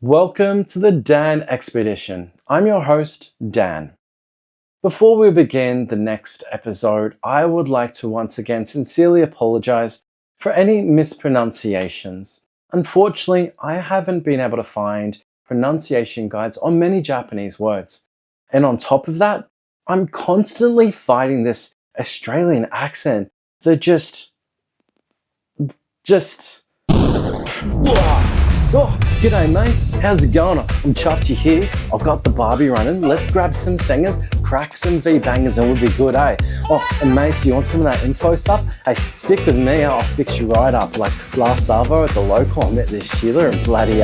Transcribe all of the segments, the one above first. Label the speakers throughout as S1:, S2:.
S1: Welcome to the Dan Expedition. I'm your host, Dan. Before we begin the next episode, I would like to once again sincerely apologize for any mispronunciations. Unfortunately, I haven't been able to find pronunciation guides on many Japanese words. And on top of that, I'm constantly fighting this Australian accent that just... Oh, g'day mates, how's it going? I'm Chuffy here. I've got the Barbie running. Let's grab some singers, crack some V-bangers and we'll be good, eh? Oh, and mates, you want some of that info stuff? Hey, stick with me, I'll fix you right up. Like last Arvo at the local, I met this Sheila and bloody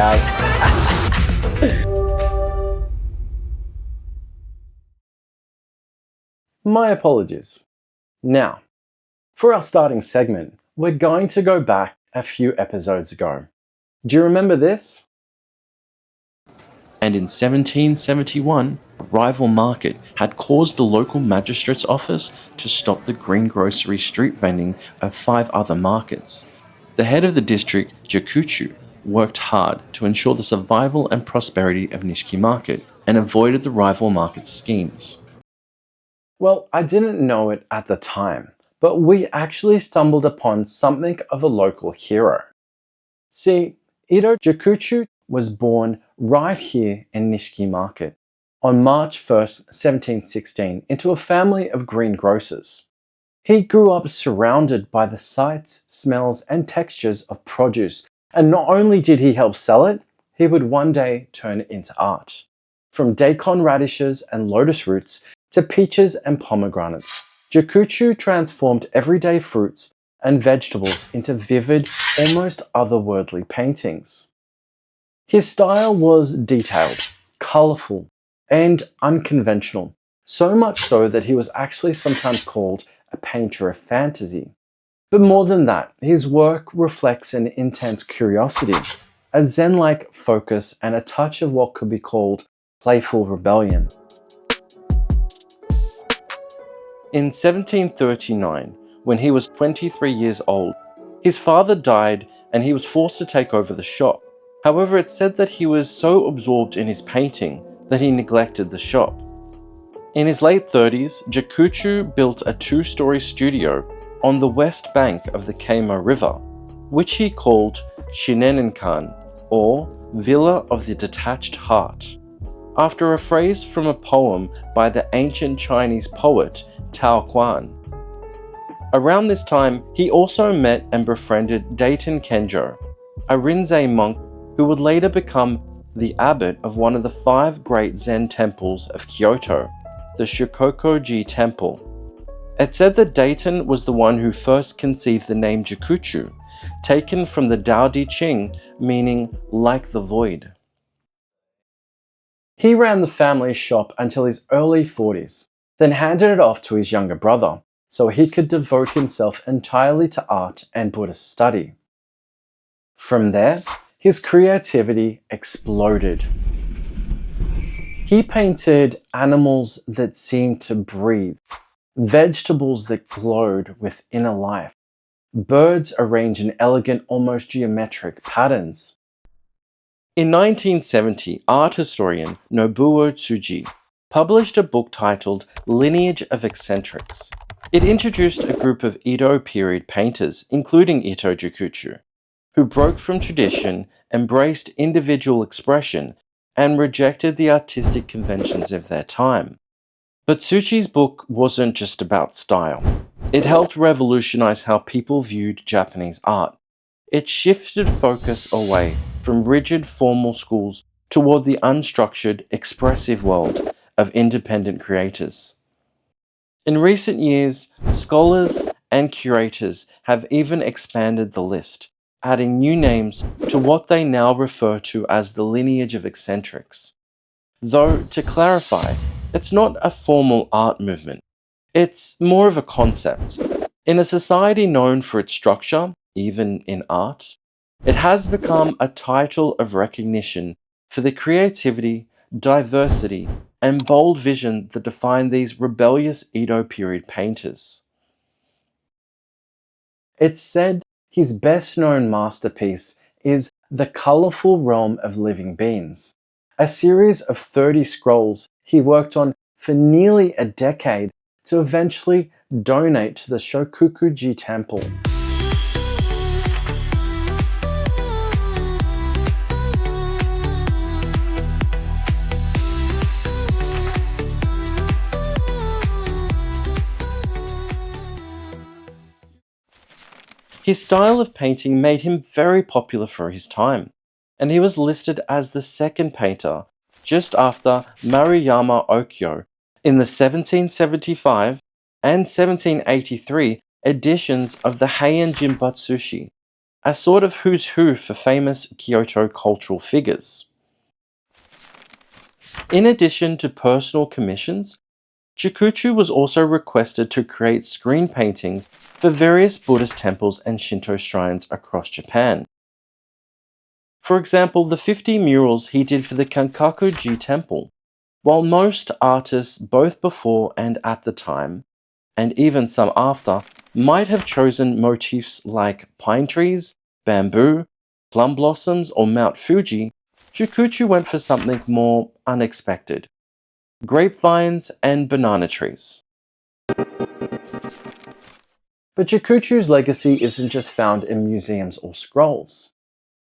S1: My apologies. Now, for our starting segment, we're going to go back a few episodes ago. Do you remember this?
S2: And in 1771, a rival market had caused the local magistrate's office to stop the greengrocery street vending of 5 other markets. The head of the district, Jakuchu, worked hard to ensure the survival and prosperity of Nishiki Market and avoided the rival market's schemes.
S1: Well, I didn't know it at the time, but we actually stumbled upon something of a local hero. See, Itō Jakuchū was born right here in Nishiki Market on March 1st, 1716 into a family of greengrocers. He grew up surrounded by the sights, smells and textures of produce, and not only did he help sell it, he would one day turn it into art. From daikon radishes and lotus roots to peaches and pomegranates, Jakuchu transformed everyday fruits and vegetables into vivid, almost otherworldly paintings. His style was detailed, colourful, and unconventional, so much so that he was actually sometimes called a painter of fantasy. But more than that, his work reflects an intense curiosity, a zen-like focus, and a touch of what could be called playful rebellion. In 1739, when he was 23 years old, his father died and he was forced to take over the shop. However, it's said that he was so absorbed in his painting that he neglected the shop. In his late 30s, Jakuchu built a 2-story studio on the west bank of the Keimo River, which he called Shinenen-kan, or Villa of the Detached Heart, after a phrase from a poem by the ancient Chinese poet Tao Quan. Around this time, he also met and befriended Daiten Kenjo, a Rinzai monk who would later become the abbot of one of the 5 great Zen temples of Kyoto, the Shokoku-ji Temple. It's said that Daiten was the one who first conceived the name Jakuchu, taken from the Tao Te Ching, meaning like the void. He ran the family shop until his early 40s, then handed it off to his younger brother, so he could devote himself entirely to art and Buddhist study. From there, his creativity exploded. He painted animals that seemed to breathe, vegetables that glowed with inner life, birds arranged in elegant, almost geometric patterns.
S2: In 1970, art historian Nobuo Tsuji published a book titled Lineage of Eccentrics. It introduced a group of Edo period painters, including Itō Jakuchū, who broke from tradition, embraced individual expression, and rejected the artistic conventions of their time. But Tsuji's book wasn't just about style. It helped revolutionize how people viewed Japanese art. It shifted focus away from rigid formal schools toward the unstructured, expressive world of independent creators. In recent years, scholars and curators have even expanded the list, adding new names to what they now refer to as the lineage of eccentrics. Though, to clarify, it's not a formal art movement. It's more of a concept. In a society known for its structure, even in art, it has become a title of recognition for the creativity, diversity, and bold vision that define these rebellious Edo period painters.
S1: It's said his best-known masterpiece is The Colorful Realm of Living Beings, a series of 30 scrolls he worked on for nearly a decade to eventually donate to the Shokukuji Temple.
S2: His style of painting made him very popular for his time, and he was listed as the second painter, just after Maruyama Okyo, in the 1775 and 1783 editions of the Heian Jinbatsushi, a sort of who's who for famous Kyoto cultural figures. In addition to personal commissions, Jakuchu was also requested to create screen paintings for various Buddhist temples and Shinto shrines across Japan. For example, the 50 murals he did for the Kodaiji Temple. While most artists both before and at the time, and even some after, might have chosen motifs like pine trees, bamboo, plum blossoms, or Mount Fuji, Jakuchu went for something more unexpected: grapevines and banana trees.
S1: But Jakuchu's legacy isn't just found in museums or scrolls.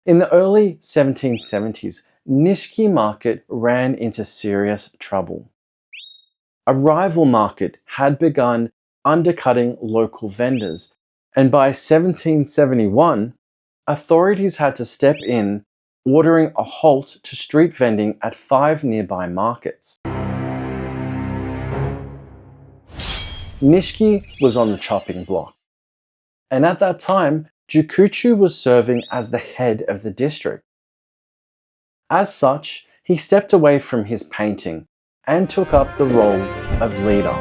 S1: In the early 1770s, Nishiki Market ran into serious trouble. A rival market had begun undercutting local vendors, and by 1771, authorities had to step in, ordering a halt to street vending at 5 nearby markets. Nishiki was on the chopping block, and at that time, Jakuchu was serving as the head of the district. As such, he stepped away from his painting and took up the role of leader.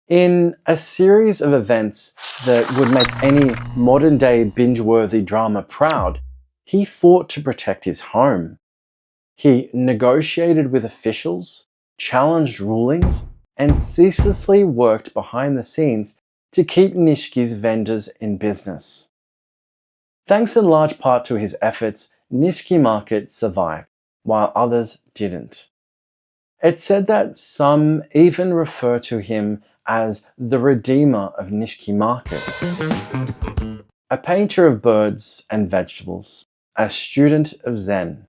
S1: In a series of events that would make any modern-day binge-worthy drama proud, he fought to protect his home. He negotiated with officials, challenged rulings, and ceaselessly worked behind the scenes to keep Nishiki's vendors in business. Thanks in large part to his efforts, Nishiki Market survived, while others didn't. It's said that some even refer to him as the Redeemer of Nishiki Market. A painter of birds and vegetables, a student of Zen,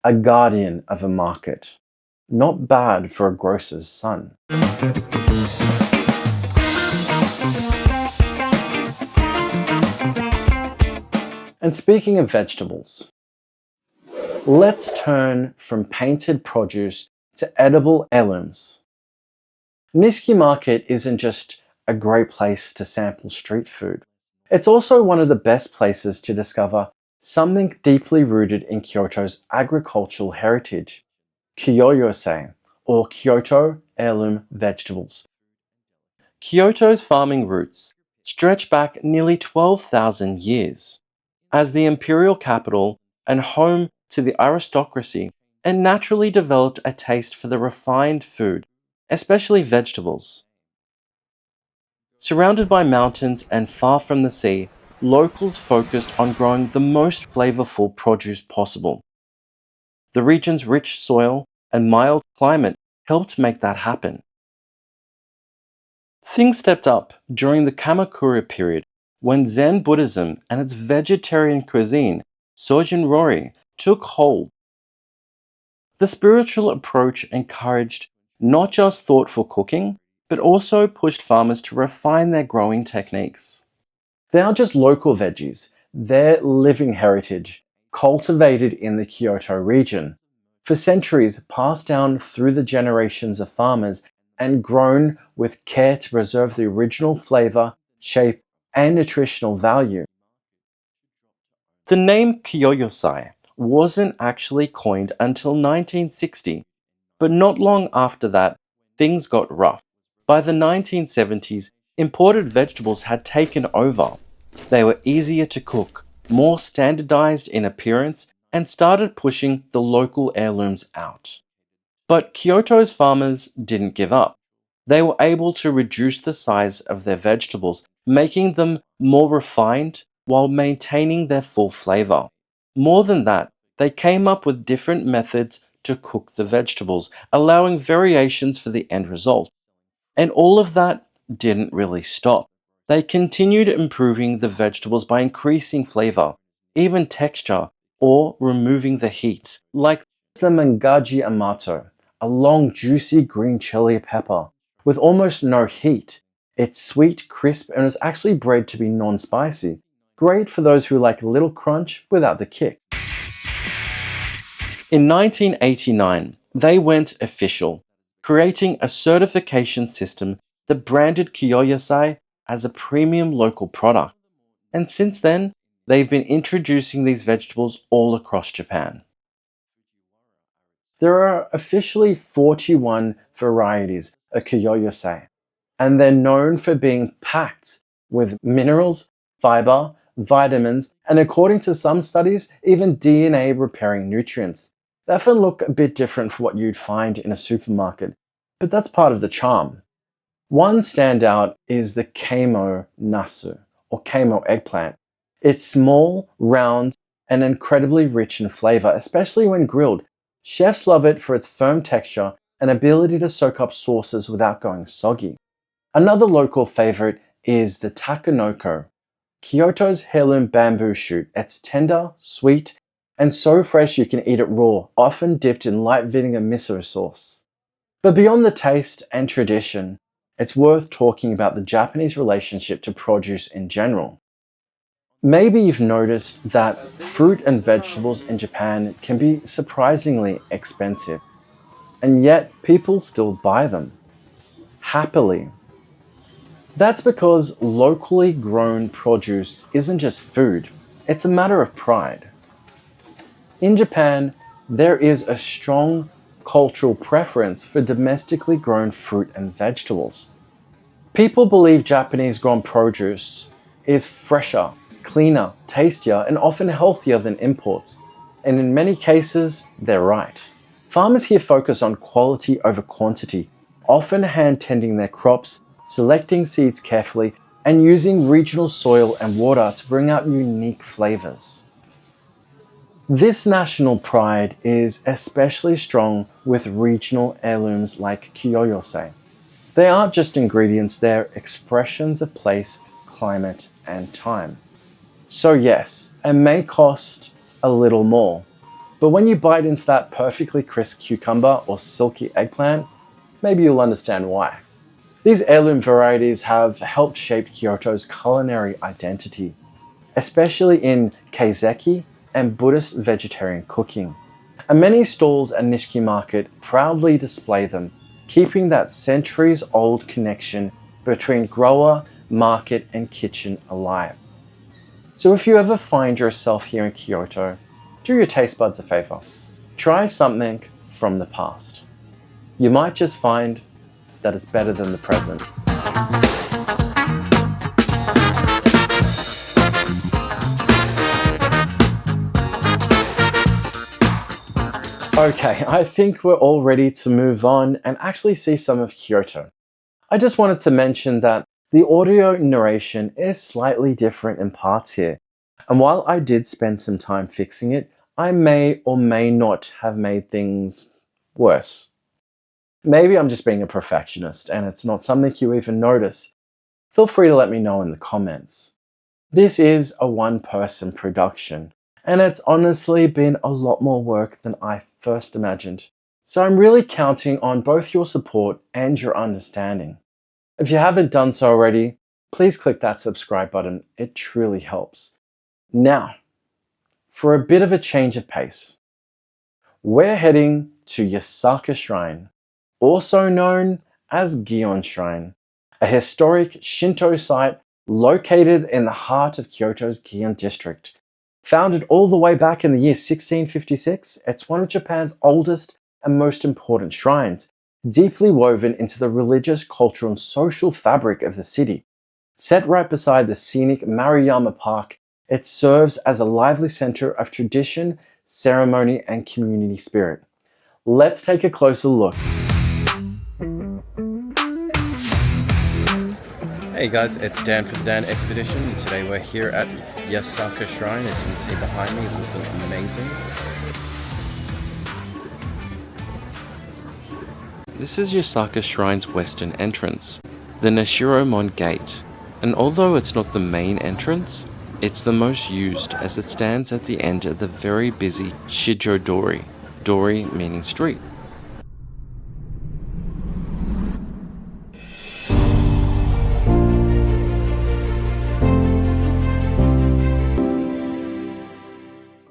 S1: a guardian of a market. Not bad for a grocer's son. And speaking of vegetables, let's turn from painted produce to edible heirlooms. Nishiki Market isn't just a great place to sample street food. It's also one of the best places to discover something deeply rooted in Kyoto's agricultural heritage: Kyōyasai, or Kyoto heirloom vegetables.
S2: Kyoto's farming roots stretch back nearly 12,000 years. As the imperial capital and home to the aristocracy, and naturally developed a taste for the refined food, especially vegetables. Surrounded by mountains and far from the sea, locals focused on growing the most flavorful produce possible. The region's rich soil and mild climate helped make that happen. Things stepped up during the Kamakura period, when Zen Buddhism and its vegetarian cuisine, Sojin-rori, took hold. The spiritual approach encouraged not just thoughtful cooking, but also pushed farmers to refine their growing techniques.
S1: They aren't just local veggies, they're living heritage, cultivated in the Kyoto region, for centuries passed down through the generations of farmers and grown with care to preserve the original flavor, shape, and nutritional value.
S2: The name Kyōyasai wasn't actually coined until 1960, but not long after that, things got rough. By the 1970s, imported vegetables had taken over. They were easier to cook, more standardized in appearance, and started pushing the local heirlooms out. But Kyoto's farmers didn't give up. They were able to reduce the size of their vegetables, making them more refined, while maintaining their full flavor. More than that, they came up with different methods to cook the vegetables, allowing variations for the end result. And all of that didn't really stop. They continued improving the vegetables by increasing flavor, even texture, or removing the heat, like
S1: the mangaji amato, a long juicy green chili pepper with almost no heat. It's sweet, crisp, and is actually bred to be non-spicy. Great for those who like a little crunch without the kick.
S2: In 1989, they went official, creating a certification system that branded Kyōyasai as a premium local product. And since then, they've been introducing these vegetables all across Japan.
S1: There are officially 41 varieties of Kyōyasai, and they're known for being packed with minerals, fiber, vitamins, and according to some studies, even DNA repairing nutrients. They often look a bit different from what you'd find in a supermarket, but that's part of the charm. One standout is the Keimo nasu, or Keimo eggplant. It's small, round, and incredibly rich in flavor, especially when grilled. Chefs love it for its firm texture and ability to soak up sauces without going soggy. Another local favorite is the takenoko, Kyoto's heirloom bamboo shoot. It's tender, sweet, and so fresh you can eat it raw, often dipped in light vinegar miso sauce. But beyond the taste and tradition, it's worth talking about the Japanese relationship to produce in general. Maybe you've noticed that fruit and vegetables in Japan can be surprisingly expensive, and yet people still buy them. Happily. That's because locally grown produce isn't just food, it's a matter of pride. In Japan, there is a strong cultural preference for domestically grown fruit and vegetables. People believe Japanese grown produce is fresher, cleaner, tastier, and often healthier than imports. And in many cases, they're right. Farmers here focus on quality over quantity, often hand-tending their crops, selecting seeds carefully, and using regional soil and water to bring out unique flavors. This national pride is especially strong with regional heirlooms like Kyōyasai. They aren't just ingredients, they're expressions of place, climate, and time. So yes, it may cost a little more, but when you bite into that perfectly crisp cucumber or silky eggplant, maybe you'll understand why. These heirloom varieties have helped shape Kyoto's culinary identity, especially in kaiseki and Buddhist vegetarian cooking. And many stalls at Nishiki Market proudly display them, keeping that centuries-old connection between grower, market, and kitchen alive. So if you ever find yourself here in Kyoto, do your taste buds a favor. Try something from the past. You might just find that it's better than the present. Okay, I think we're all ready to move on and actually see some of Kyoto. I just wanted to mention that the audio narration is slightly different in parts here, and while I did spend some time fixing it, I may or may not have made things worse. Maybe I'm just being a perfectionist and it's not something you even notice. Feel free to let me know in the comments. This is a one-person production, and it's honestly been a lot more work than I first imagined. So I'm really counting on both your support and your understanding. If you haven't done so already, please click that subscribe button. It truly helps. Now, for a bit of a change of pace, we're heading to Yasaka Shrine, also known as Gion Shrine, a historic Shinto site located in the heart of Kyoto's Gion district. Founded all the way back in the year 1656, it's one of Japan's oldest and most important shrines, deeply woven into the religious, cultural, and social fabric of the city. Set right beside the scenic Maruyama Park, it serves as a lively center of tradition, ceremony, and community spirit. Let's take a closer look.
S2: Hey guys, it's Dan for the Dan Expedition, and today we're here at Yasaka Shrine, as you can see behind me, looking amazing. This is Yasaka Shrine's western entrance, the Nishiro-mon gate, and although it's not the main entrance, it's the most used as it stands at the end of the very busy Shijo-dori, dori meaning street.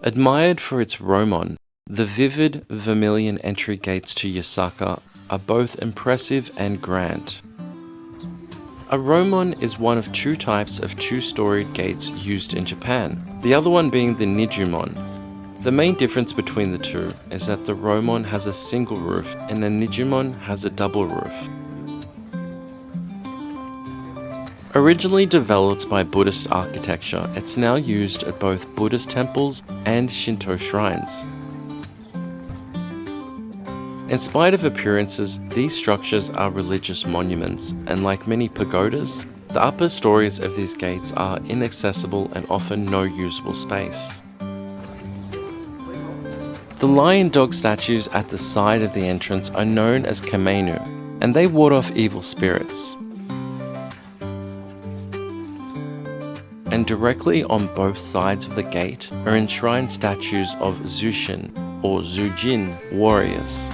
S2: Admired for its Rōmon, the vivid vermilion entry gates to Yasaka are both impressive and grand. A Rōmon is one of two types of two-storied gates used in Japan, the other one being the Nijumon. The main difference between the two is that the Rōmon has a single roof and the Nijumon has a double roof. Originally developed by Buddhist architecture, it's now used at both Buddhist temples and Shinto shrines. In spite of appearances, these structures are religious monuments, and like many pagodas, the upper stories of these gates are inaccessible and offer no usable space. The lion dog statues at the side of the entrance are known as kamenu, and they ward off evil spirits. And directly on both sides of the gate are enshrined statues of Zushin or Zujin warriors.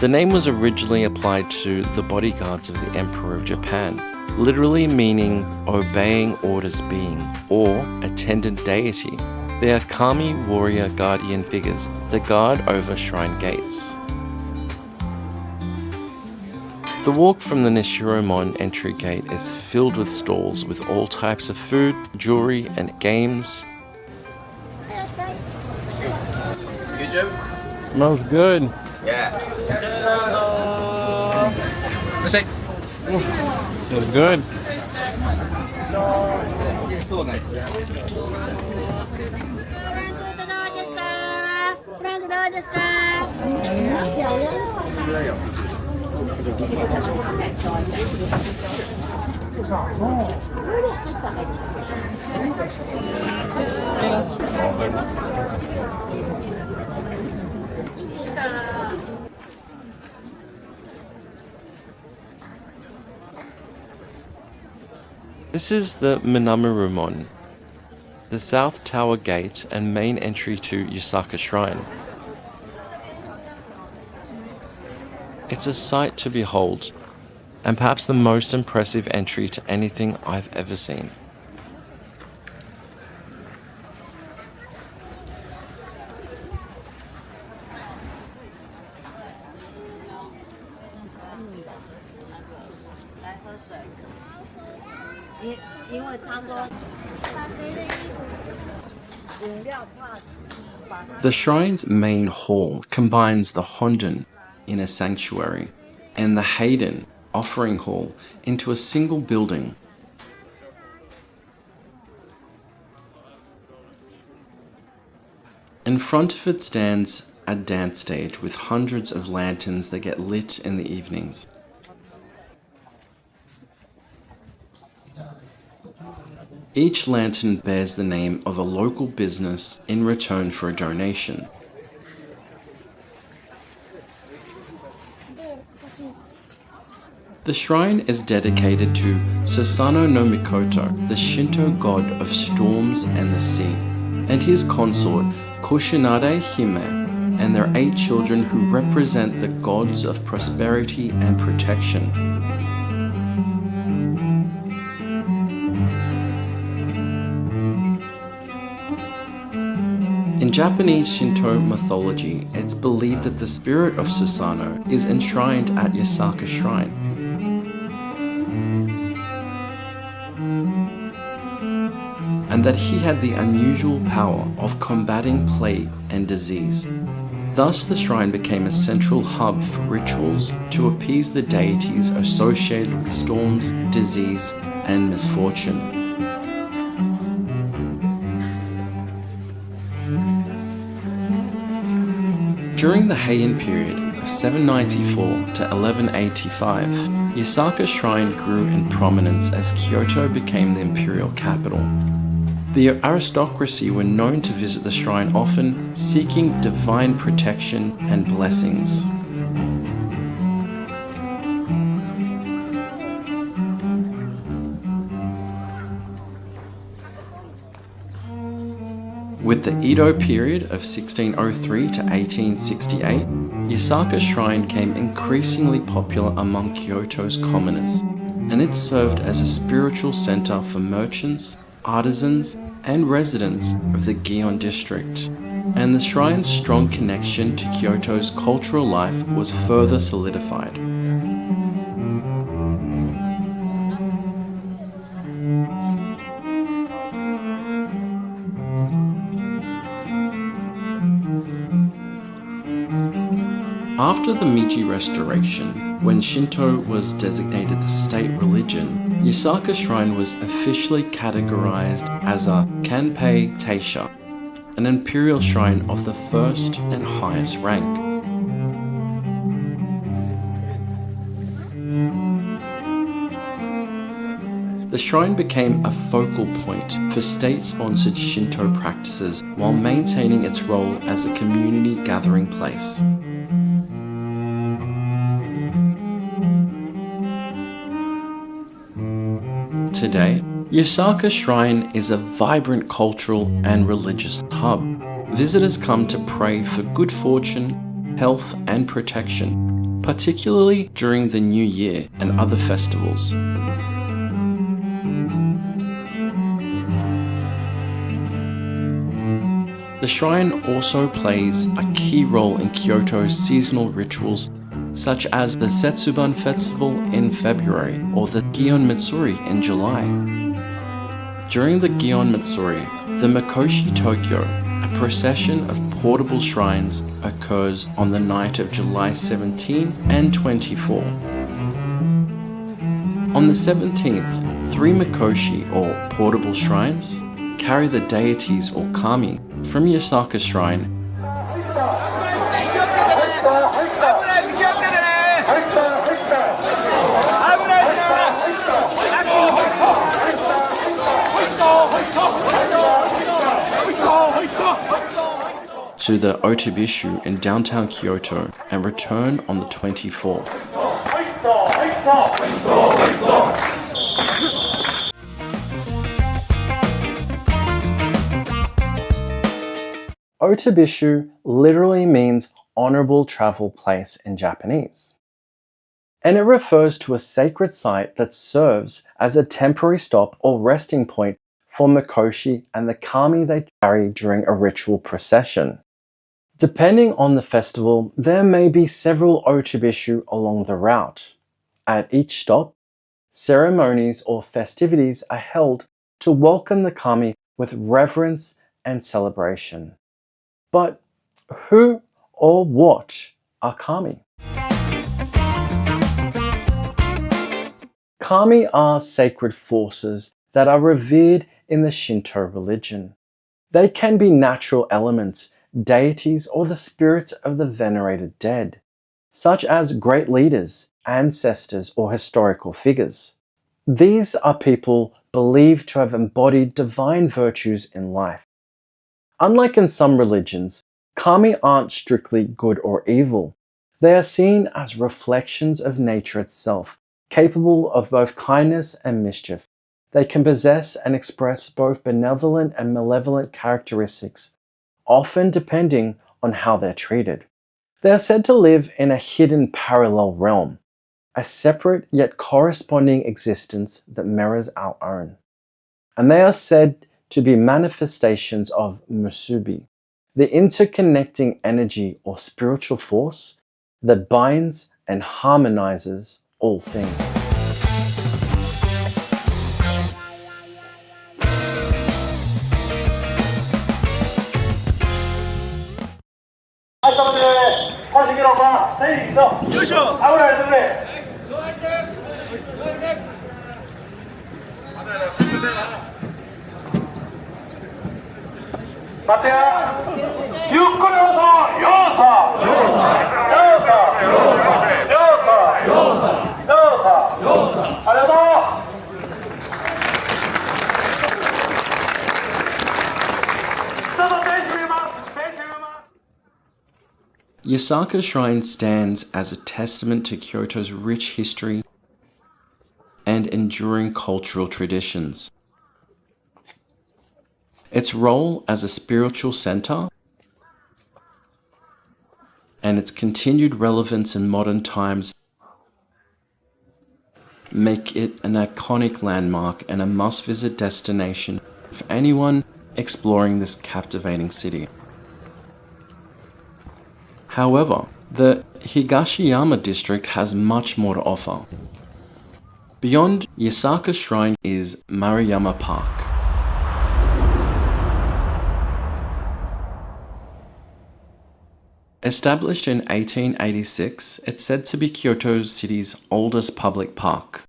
S2: The name was originally applied to the bodyguards of the Emperor of Japan, literally meaning obeying orders being, or attendant deity. They are kami warrior guardian figures that guard over shrine gates. The walk from the Nishiro-mon entry gate is filled with stalls with all types of food, jewelry, and games.
S1: Smells good.
S3: Yeah.
S1: Smells good.
S2: This is the Minamaru-mon, the South Tower Gate and main entry to Yasaka Shrine. It's a sight to behold, and perhaps the most impressive entry to anything I've ever seen. The shrine's main hall combines the Honden, in a sanctuary, and the Heiden, offering hall, into a single building. In front of it stands a dance stage with hundreds of lanterns that get lit in the evenings. Each lantern bears the name of a local business in return for a donation. The shrine is dedicated to Susanoo no Mikoto, the Shinto god of storms and the sea, and his consort Kushinade Hime, and their 8 children who represent the gods of prosperity and protection. In Japanese Shinto mythology, it's believed that the spirit of Susanoo is enshrined at Yasaka Shrine. And that he had the unusual power of combating plague and disease. Thus the shrine became a central hub for rituals to appease the deities associated with storms, disease, and misfortune. During the Heian period, of 794 to 1185, Yasaka Shrine grew in prominence as Kyoto became the imperial capital. The aristocracy were known to visit the shrine often, seeking divine protection and blessings. With the Edo period of 1603 to 1868, Yasaka Shrine became increasingly popular among Kyoto's commoners, and it served as a spiritual center for merchants, artisans, and residents of the Gion district. And the shrine's strong connection to Kyoto's cultural life was further solidified. After the Meiji Restoration, when Shinto was designated the state religion, Yasaka Shrine was officially categorized as a Kanpei Taisha, an imperial shrine of the first and highest rank. The shrine became a focal point for state-sponsored Shinto practices while maintaining its role as a community gathering place. Today, Yasaka Shrine is a vibrant cultural and religious hub. Visitors come to pray for good fortune, health, and protection, particularly during the New Year and other festivals. The shrine also plays a key role in Kyoto's seasonal rituals, such as the Setsuban Festival in February or the Gion Matsuri in July. During the Gion Matsuri, the Mikoshi Tokyo, a procession of portable shrines, occurs on the night of July 17 and 24. On the 17th, 3 Mikoshi or portable shrines carry the deities or kami from Yasaka Shrine to the Otobishu in downtown Kyoto and return on the 24th.
S1: Otobishu literally means honorable travel place in Japanese, and it refers to a sacred site that serves as a temporary stop or resting point for Mikoshi and the kami they carry during a ritual procession. Depending on the festival, there may be several otobishu along the route. At each stop, ceremonies or festivities are held to welcome the kami with reverence and celebration. But who or what are kami? Kami are sacred forces that are revered in the Shinto religion. They can be natural elements, deities, or the spirits of the venerated dead, such as great leaders, ancestors, or historical figures. These are people believed to have embodied divine virtues in life. Unlike in some religions, kami aren't strictly good or evil. They are seen as reflections of nature itself, capable of both kindness and mischief. They can possess and express both benevolent and malevolent characteristics, often depending on how they're treated. They are said to live in a hidden parallel realm, a separate yet corresponding existence that mirrors our own. And they are said to be manifestations of musubi, the interconnecting energy or spiritual force that binds and harmonizes all things.
S2: Yasaka Shrine stands as a testament to Kyoto's rich history and enduring cultural traditions. Its role as a spiritual center and its continued relevance in modern times make it an iconic landmark and a must-visit destination for anyone exploring this captivating city. However, the Higashiyama district has much more to offer. Beyond Yasaka Shrine is Maruyama Park. Established in 1886, it's said to be Kyoto City's oldest public park.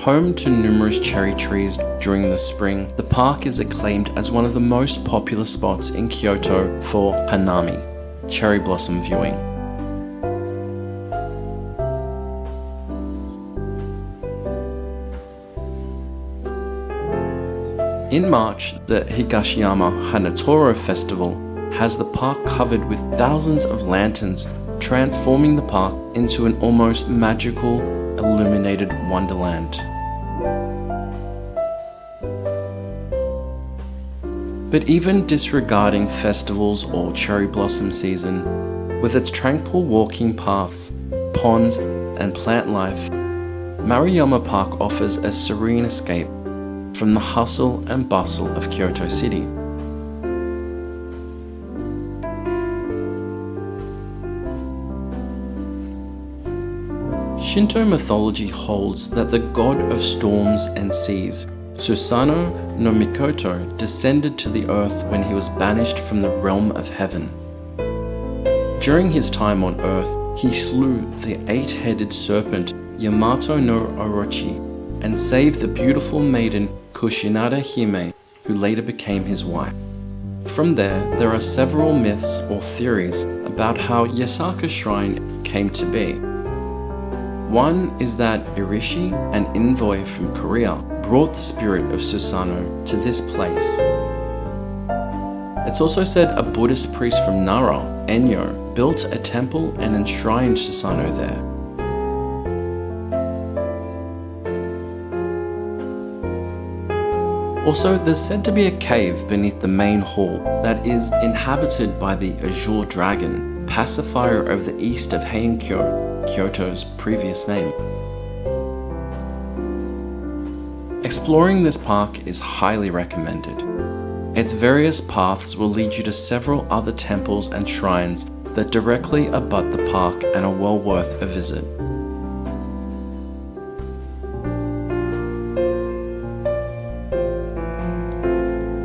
S2: Home to numerous cherry trees during the spring, the park is acclaimed as one of the most popular spots in Kyoto for hanami, cherry blossom viewing. In March, the Higashiyama Hanatoro Festival has the park covered with thousands of lanterns, transforming the park into an almost magical, illuminated wonderland. But even disregarding festivals or cherry blossom season, with its tranquil walking paths, ponds, and plant life, Maruyama Park offers a serene escape from the hustle and bustle of Kyoto City. Shinto mythology holds that the god of storms and seas, Susanoo no Mikoto, descended to the earth when he was banished from the realm of heaven. During his time on earth, he slew the 8-headed serpent Yamato no Orochi and saved the beautiful maiden Kushinada Hime, who later became his wife. From there are several myths or theories about how Yasaka Shrine came to be. One is that Irishi, an envoy from Korea, brought the spirit of Susanoo to this place. It's also said a Buddhist priest from Nara, Enyo, built a temple and enshrined Susanoo there. Also, there's said to be a cave beneath the main hall that is inhabited by the Azure Dragon, pacifier of the east of Heian-kyo, Kyoto's previous name. Exploring this park is highly recommended. Its various paths will lead you to several other temples and shrines that directly abut the park and are well worth a visit.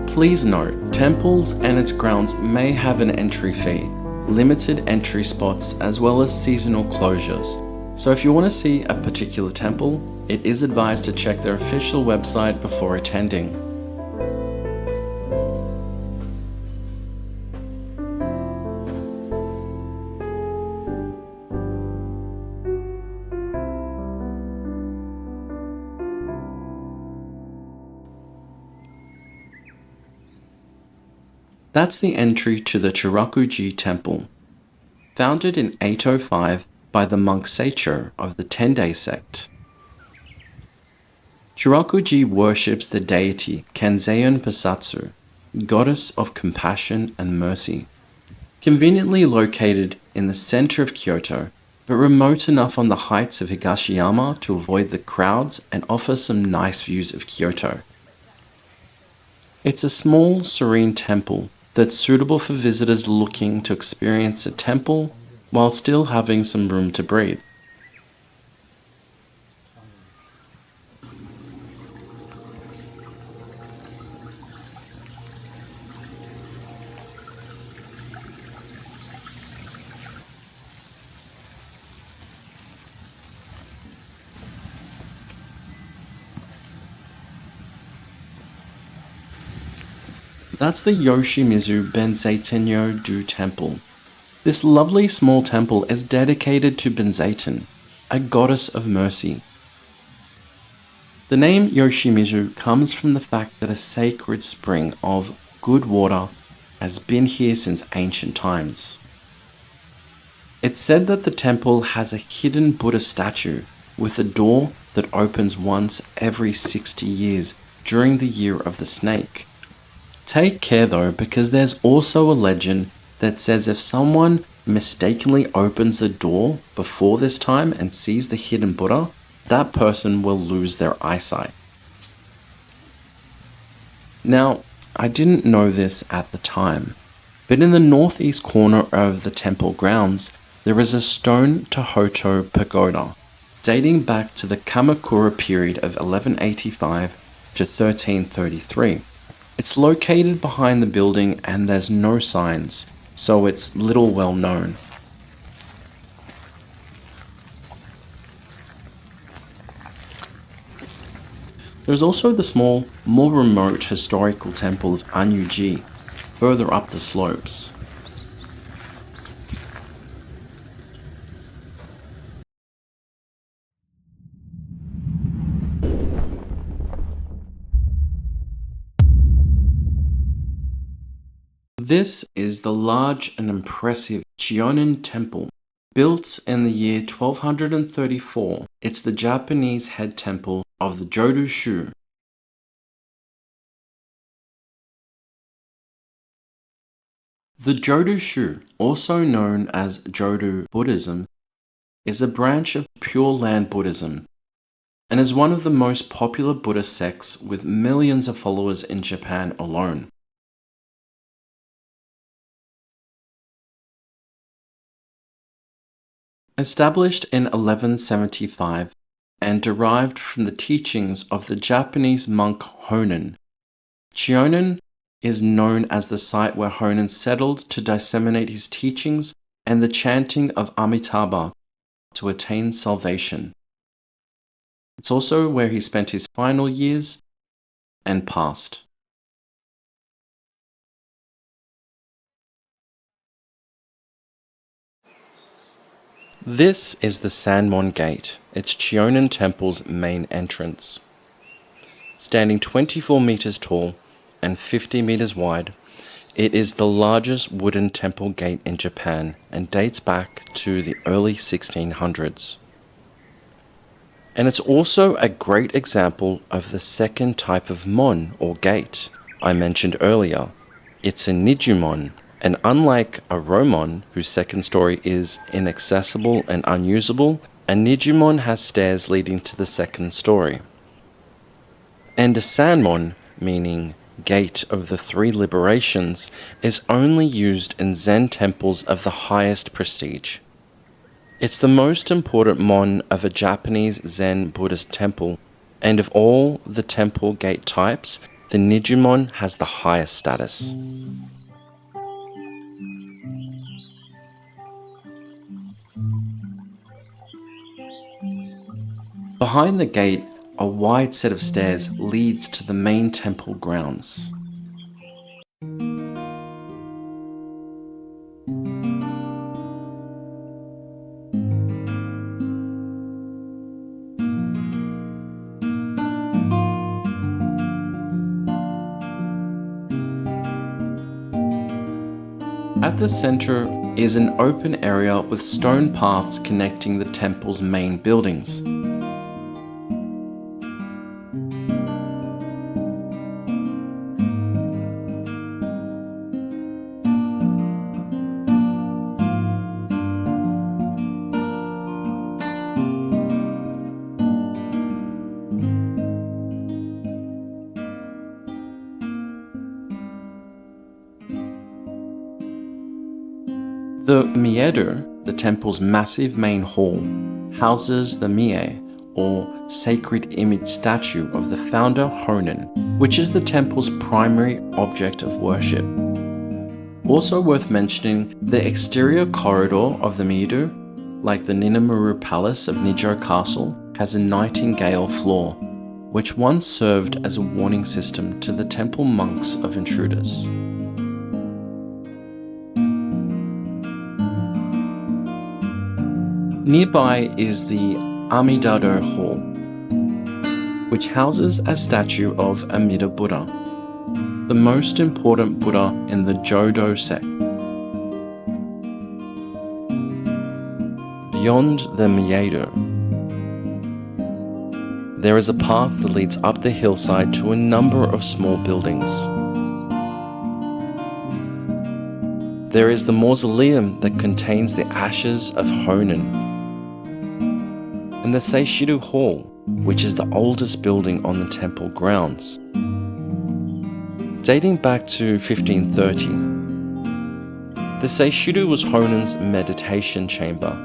S2: Please note, temples and its grounds may have an entry fee, limited entry spots, as well as seasonal closures. So if you want to see a particular temple, it is advised to check their official website before attending. That's the entry to the Chirakuji Temple. Founded in 805 by the monk Seicho of the Tendai sect. Chirakuji worships the deity Kanzeon Pasatsu, goddess of compassion and mercy. Conveniently located in the center of Kyoto, but remote enough on the heights of Higashiyama to avoid the crowds and offer some nice views of Kyoto. It's a small, serene temple that's suitable for visitors looking to experience a temple while still having some room to breathe. That's the Yoshimizu-benzaitennyo-do Temple. This lovely small temple is dedicated to Benzaiten, a goddess of mercy. The name Yoshimizu comes from the fact that a sacred spring of good water has been here since ancient times. It's said that the temple has a hidden Buddha statue with a door that opens once every 60 years during the year of the snake. Take care though, because there's also a legend that says if someone mistakenly opens the door before this time and sees the hidden Buddha, that person will lose their eyesight. Now, I didn't know this at the time, but in the northeast corner of the temple grounds, there is a stone Tohoto pagoda, dating back to the Kamakura period of 1185 to 1333. It's located behind the building and there's no signs, so it's little well known. There's also the small, more remote historical temple of Anyuji, further up the slopes. This is the large and impressive Chion-in Temple. Built in the year 1234, it's the Japanese head temple of the Jōdo-shu. The Jōdo-shu, also known as Jōdo Buddhism, is a branch of Pure Land Buddhism and is one of the most popular Buddhist sects with millions of followers in Japan alone. Established in 1175 and derived from the teachings of the Japanese monk Honen, Chion-in is known as the site where Honen settled to disseminate his teachings and the chanting of Amitabha to attain salvation. It's also where he spent his final years and passed. This is the Sanmon Gate. It's Chion-in Temple's main entrance. Standing 24 meters tall and 50 meters wide, it is the largest wooden temple gate in Japan and dates back to the early 1600s. And it's also a great example of the second type of mon, or gate, I mentioned earlier. It's a Nijumon, and unlike a Rōmon, whose second story is inaccessible and unusable, a Nijumon has stairs leading to the second story. And a Sanmon, meaning Gate of the Three Liberations, is only used in Zen temples of the highest prestige. It's the most important mon of a Japanese Zen Buddhist temple, and of all the temple gate types, the Nijumon has the highest status. Behind the gate, a wide set of stairs leads to the main temple grounds. At the center is an open area with stone paths connecting the temple's main buildings. The Miedo, the temple's massive main hall, houses the Mie, or sacred image statue of the founder Honen, which is the temple's primary object of worship. Also worth mentioning, the exterior corridor of the Miedo, like the Ninamaru Palace of Nijo Castle, has a nightingale floor, which once served as a warning system to the temple monks of intruders. Nearby is the Amidado Hall. which houses a statue of Amida Buddha, the most important Buddha in the Jodo sect. Beyond the Miedo, there is a path that leads up the hillside to a number of small buildings. There is the mausoleum that contains the ashes of Honen, and the Seishido Hall, which is the oldest building on the temple grounds. Dating back to 1530, the Seishido was Honen's meditation chamber,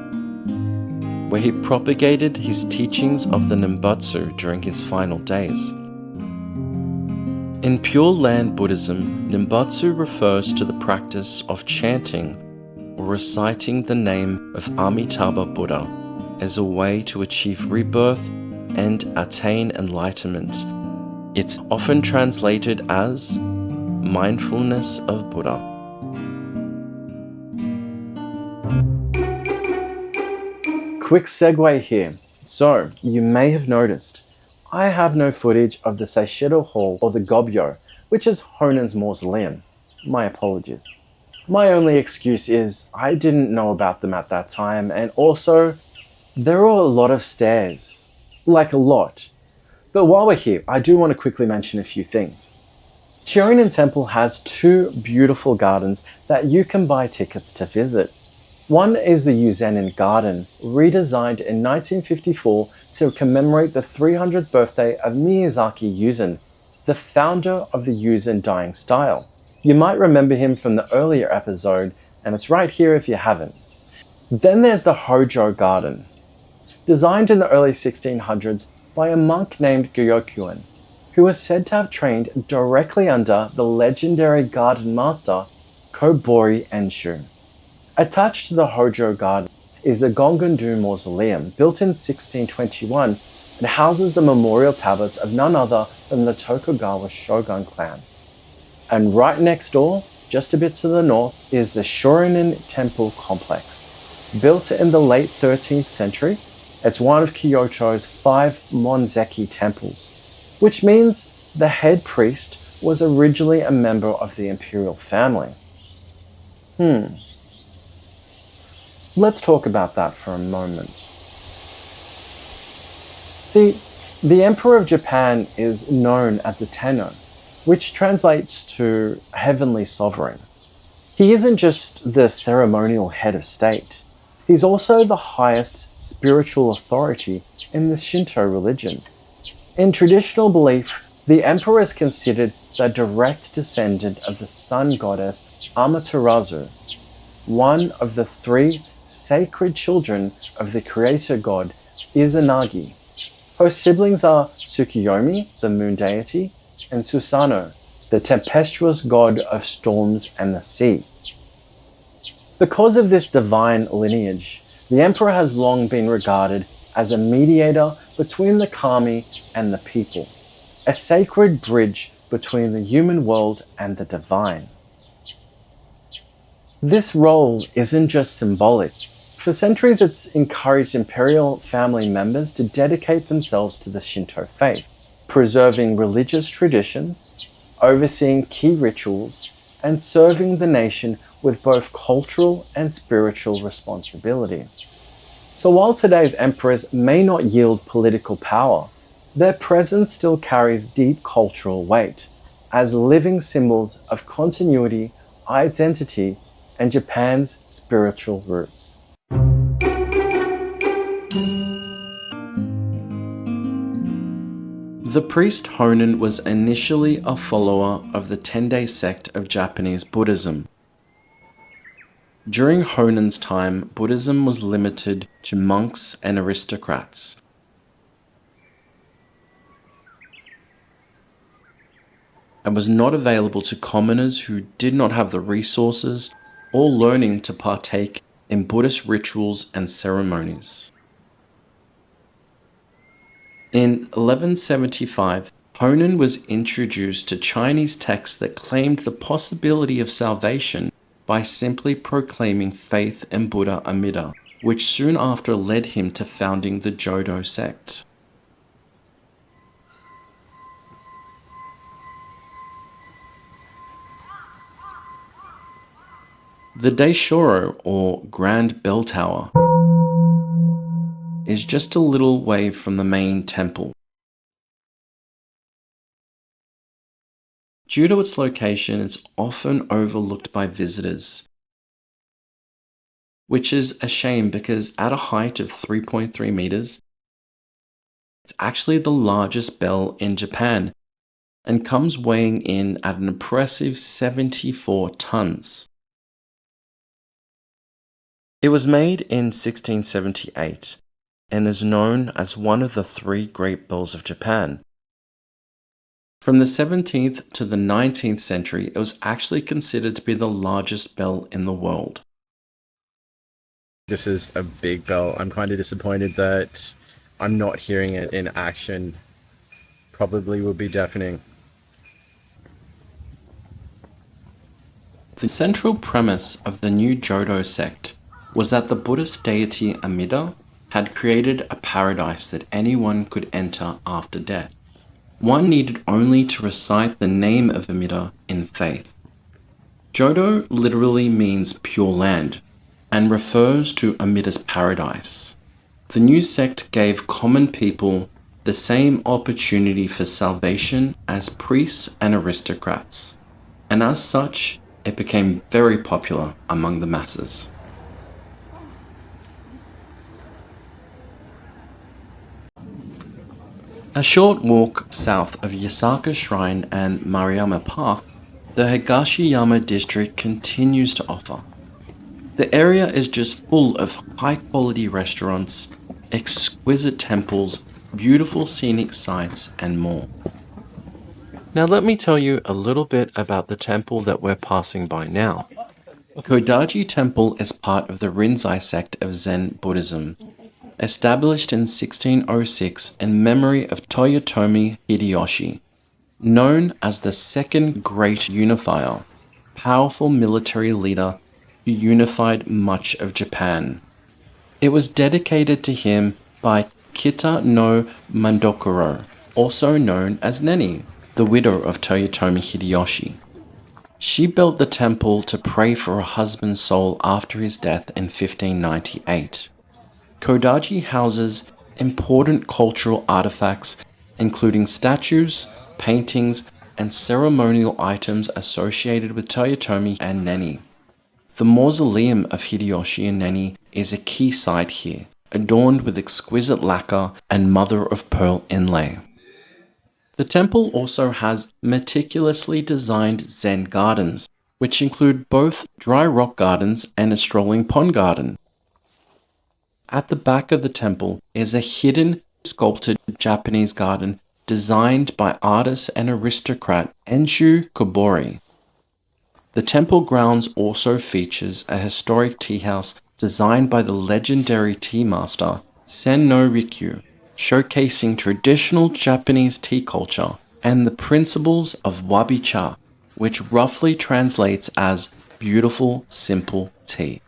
S2: where he propagated his teachings of the Nembutsu during his final days. In Pure Land Buddhism, Nembutsu refers to the practice of chanting or reciting the name of Amitabha Buddha as a way to achieve rebirth and attain enlightenment. It's often translated as mindfulness of Buddha.
S1: Quick segue here. So, you may have noticed, I have no footage of the Seishido Hall or the Gobyo, which is Honen's mausoleum. My apologies. My only excuse is I didn't know about them at that time, and also, there are a lot of stairs. Like a lot. But while we're here, I do want to quickly mention a few things. Chion-in Temple has two beautiful gardens that you can buy tickets to visit. One is the Yuzenin Garden, redesigned in 1954 to commemorate the 300th birthday of Miyazaki Yuzen, the founder of the Yuzen dyeing style. You might remember him from the earlier episode, and it's right here if you haven't. Then there's the Hojo Garden, designed in the early 1600s by a monk named Gyokuen, who was said to have trained directly under the legendary garden master Kobori Enshu. Attached to the Hojo Garden is the Gongun-do Mausoleum, built in 1621, and houses the memorial tablets of none other than the Tokugawa Shogun clan. And right next door, just a bit to the north, is the Shorin Temple complex. Built in the late 13th century, it's one of Kyoto's 5 Monzeki temples, which means the head priest was originally a member of the imperial family. Let's talk about that for a moment. See, the Emperor of Japan is known as the Tenno, which translates to Heavenly Sovereign. He isn't just the ceremonial head of state, he's also the highest spiritual authority in the Shinto religion. In traditional belief, the Emperor is considered the direct descendant of the sun goddess Amaterasu, one of the 3 sacred children of the creator god Izanagi. Her siblings are Tsukiyomi, the moon deity, and Susanoo, the tempestuous god of storms and the sea. Because of this divine lineage, the emperor has long been regarded as a mediator between the kami and the people, a sacred bridge between the human world and the divine. This role isn't just symbolic. For centuries, it's encouraged imperial family members to dedicate themselves to the Shinto faith, preserving religious traditions, overseeing key rituals, and serving the nation with both cultural and spiritual responsibility. So while today's emperors may not yield political power, their presence still carries deep cultural weight as living symbols of continuity, identity, and Japan's spiritual roots.
S2: The priest Honen was initially a follower of the Tendai sect of Japanese Buddhism. During Honen's time, Buddhism was limited to monks and aristocrats. And was not available to commoners who did not have the resources or learning to partake in Buddhist rituals and ceremonies. In 1175, Honen was introduced to Chinese texts that claimed the possibility of salvation by simply proclaiming faith in Buddha Amida, which soon after led him to founding the Jodo sect. The Daishoro, or Grand Bell Tower, is just a little way from the main temple. Due to its location, it's often overlooked by visitors, which is a shame because at a height of 3.3 meters, it's actually the largest bell in Japan and comes weighing in at an impressive 74 tons. It was made in 1678 and is known as one of the 3 great bells of Japan. From the 17th to the 19th century, it was actually considered to be the largest bell in the world.
S3: This is a big bell. I'm kind of disappointed that I'm not hearing it in action. Probably will be deafening.
S2: The central premise of the new Jodo sect was that the Buddhist deity Amida had created a paradise that anyone could enter after death. One needed only to recite the name of Amida in faith. Jodo literally means pure land and refers to Amida's paradise. The new sect gave common people the same opportunity for salvation as priests and aristocrats, and as such, it became very popular among the masses. A short walk south of Yasaka Shrine and Maruyama Park, the Higashiyama district continues to offer. The area is just full of high-quality restaurants, exquisite temples, beautiful scenic sights, and more. Now let me tell you a little bit about the temple that we're passing by now. Kodaiji Temple is part of the Rinzai sect of Zen Buddhism, established in 1606 in memory of Toyotomi Hideyoshi, known as the Second Great Unifier, powerful military leader who unified much of Japan. It was dedicated to him by Kita no Mandokuro, also known as Neni, the widow of Toyotomi Hideyoshi. She built the temple to pray for her husband's soul after his death in 1598. Kodaiji houses important cultural artifacts, including statues, paintings, and ceremonial items associated with Toyotomi and Neni. The mausoleum of Hideyoshi and Neni is a key site here, adorned with exquisite lacquer and mother-of-pearl inlay. The temple also has meticulously designed Zen gardens, which include both dry rock gardens and a strolling pond garden. At the back of the temple is a hidden, sculpted Japanese garden designed by artist and aristocrat Enshu Kobori. The temple grounds also features a historic tea house designed by the legendary tea master Sen no Rikyu, showcasing traditional Japanese tea culture and the principles of wabi-cha, which roughly translates as beautiful, simple tea.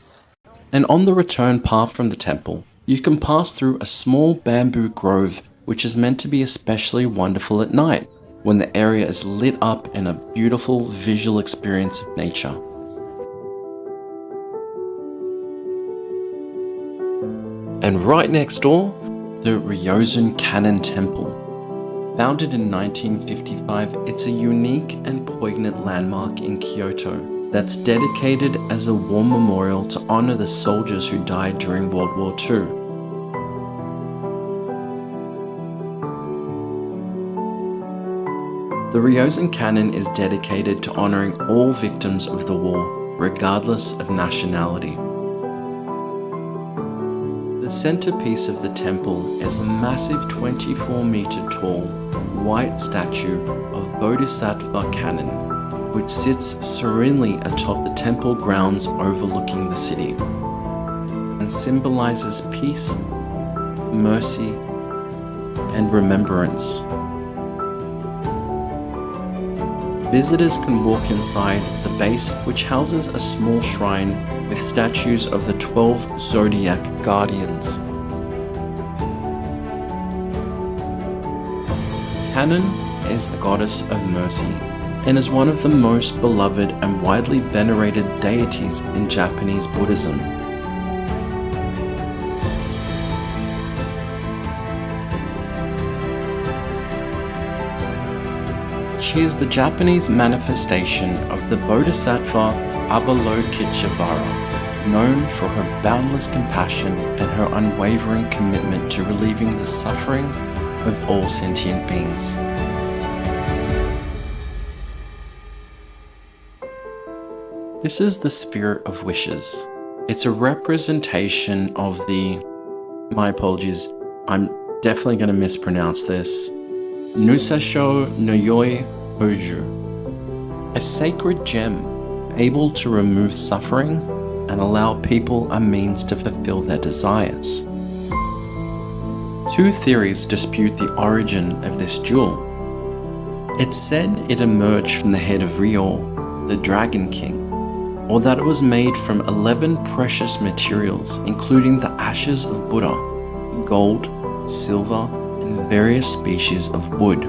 S2: And on the return path from the temple, you can pass through a small bamboo grove which is meant to be especially wonderful at night, when the area is lit up in a beautiful visual experience of nature. And right next door, the Ryozen Kannon Temple. Founded in 1955, it's a unique and poignant landmark in Kyoto that's dedicated as a war memorial to honor the soldiers who died during World War II. The Ryozen Kannon is dedicated to honoring all victims of the war, regardless of nationality. The centerpiece of the temple is a massive 24-meter tall, white statue of Bodhisattva Kannon, which sits serenely atop the temple grounds overlooking the city, and symbolizes peace, mercy, and remembrance. Visitors can walk inside the base, which houses a small shrine with statues of the 12 zodiac guardians. Kannon is the goddess of mercy, and is one of the most beloved and widely venerated deities in Japanese Buddhism. She is the Japanese manifestation of the Bodhisattva Avalokiteshvara, known for her boundless compassion and her unwavering commitment to relieving the suffering of all sentient beings. This is the Spirit of Wishes. It's a representation of the, my apologies, I'm definitely going to mispronounce this, Nousashou-Nyoi-Houju, a sacred gem able to remove suffering and allow people a means to fulfill their desires. Two theories dispute the origin of this jewel. It's said it emerged from the head of Ryo, the Dragon King, or that it was made from 11 precious materials, including the ashes of Buddha, gold, silver, and various species of wood.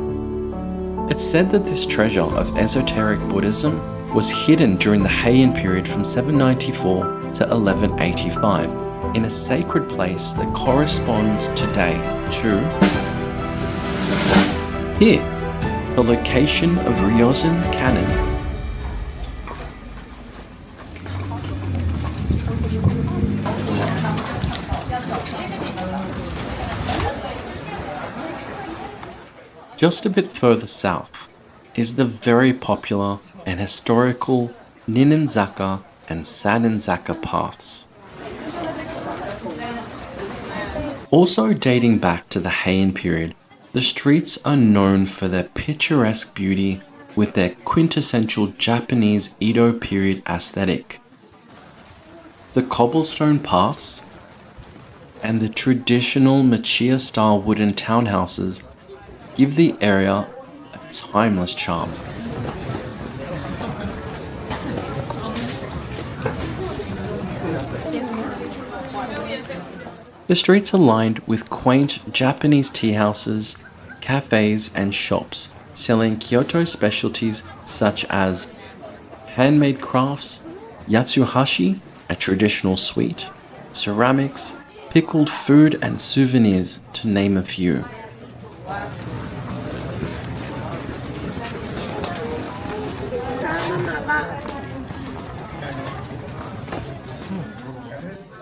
S2: It's said that this treasure of esoteric Buddhism was hidden during the Heian period from 794 to 1185 in a sacred place that corresponds today to here, the location of Ryozen Kannon. Just a bit further south is the very popular and historical Ninnen-Zaka and Sannen-Zaka paths. Also dating back to the Heian period, the streets are known for their picturesque beauty with their quintessential Japanese Edo period aesthetic. The cobblestone paths and the traditional Machiya-style wooden townhouses give the area a timeless charm. The streets are lined with quaint Japanese tea houses, cafes, and shops selling Kyoto specialties such as handmade crafts, yatsuhashi, a traditional sweet, ceramics, pickled food, and souvenirs, to name a few.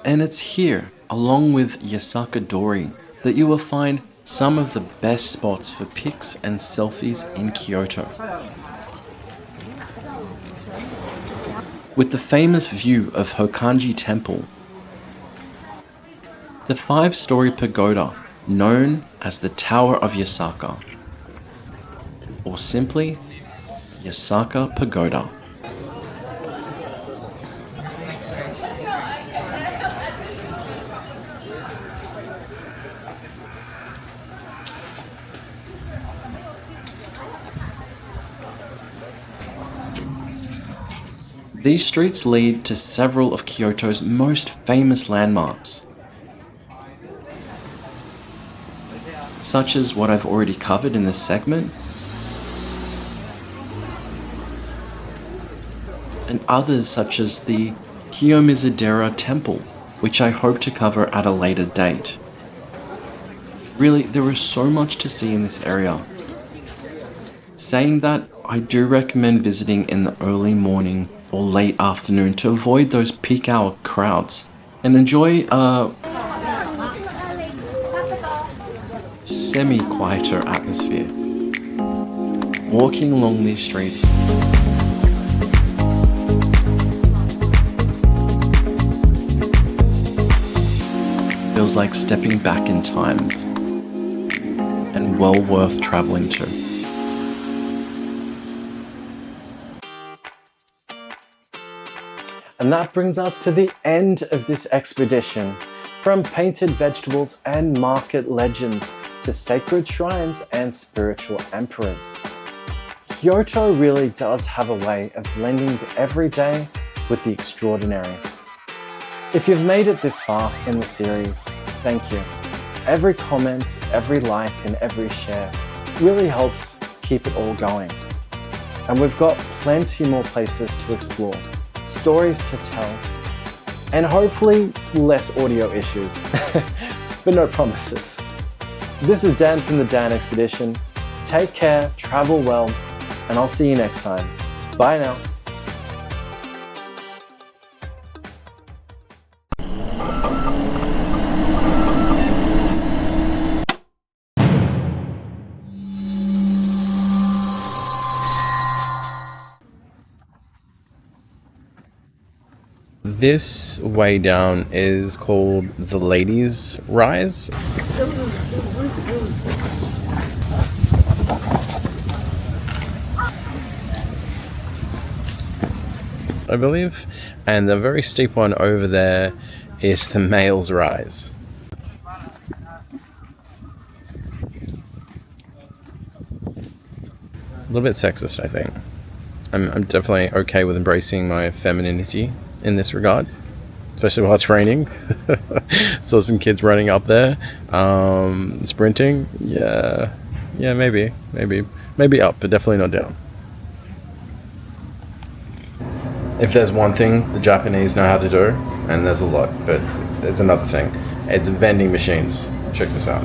S2: And it's here, along with Yasaka-dori, that you will find some of the best spots for pics and selfies in Kyoto. With the famous view of Hōkan-ji Temple, the 5-story pagoda known as the Tower of Yasaka, or simply Yasaka Pagoda. These streets lead to several of Kyoto's most famous landmarks, such as what I've already covered in this segment, and others such as the Kiyomizu Temple, which I hope to cover at a later date. Really, there is so much to see in this area. Saying that, I do recommend visiting in the early morning or late afternoon to avoid those peak hour crowds and enjoy a semi-quieter atmosphere. Walking along these streets feels like stepping back in time, and well worth traveling to.
S1: And that brings us to the end of this expedition. From painted vegetables and market legends to sacred shrines and spiritual emperors, Kyoto really does have a way of blending the everyday with the extraordinary. If you've made it this far in the series, thank you. Every comment, every like, and every share really helps keep it all going. And we've got plenty more places to explore, stories to tell, and hopefully less audio issues. But no promises. This is Dan from the Dan Expedition. Take care, travel well, and I'll see you next time. Bye now.
S3: This way down is called the Ladies' Rise. I believe, and the very steep one over there is the Male's Rise. A little bit sexist, I think. I'm definitely okay with embracing my femininity in this regard, especially while it's raining. Saw some kids running up there, sprinting. Yeah, maybe up, but definitely not down. If there's one thing the Japanese know how to do, and there's a lot, but there's another thing, it's vending machines. Check this out.